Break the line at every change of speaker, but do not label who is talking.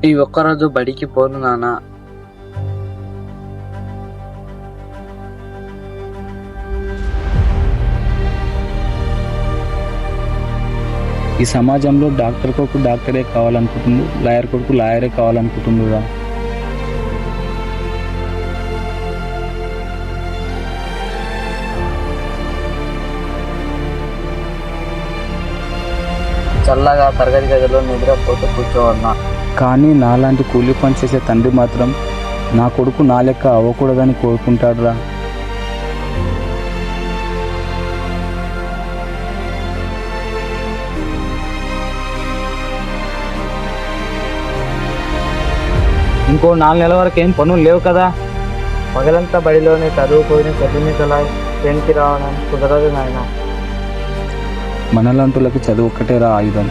ఈ ఒక్కరోజు బడికి పోను నాన్న.
ఈ సమాజంలో డాక్టర్ కొడుకు డాక్టరే కావాలనుకుంటుంది, లాయర్ కొడుకు లాయరే కావాలనుకుంటుందిరా.
చల్లగా తరగతి గదిలో నిద్రపోతూ కూర్చోవన్నా.
కానీ నాలాంటి కూలి పని చేసే తండ్రి మాత్రం నా కొడుకు నా లెక్క అవ్వకూడదని కోరుకుంటాడురా. ఇంకో 4 నెలల వరకు ఏం పనులు లేవు కదా.
పగలంతా బడిలోనే చదువుకొని చదివితలా ట్రైన్కి రావడానికి కుదరదు నాయన.
మనలాంటులకి చదువు ఒక్కటేరా ఆయుధం.